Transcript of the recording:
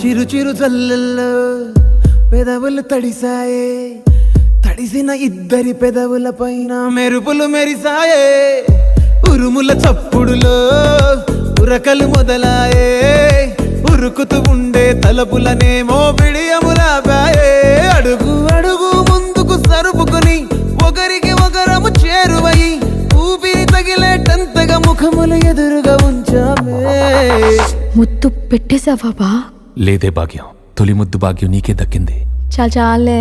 చిరు చిరు జల్లెల్లో పెదవులు తడిసాయే, తడిసిన ఇద్దరి పెదవుల పైన మెరుపులు మెరిసాయే. ఉరుముల చప్పుడులో ఉరకలు మొదలాయే, ఉరుకుతూ ఉండే తలపులనేమో బిడియములాపాయే. అడుగు అడుగు ముందుకు సరుపుకుని ఒకరికి ఒకరము చేరువై ఊపిరి తగిలేటంతగా ముఖములు ఎదురుగా ఉంచామే. ముద్దు పెట్టేశావా బా? లేదే భాగ్యం, తొలి ముద్దు భాగ్యం నీకే దక్కింది. చాలే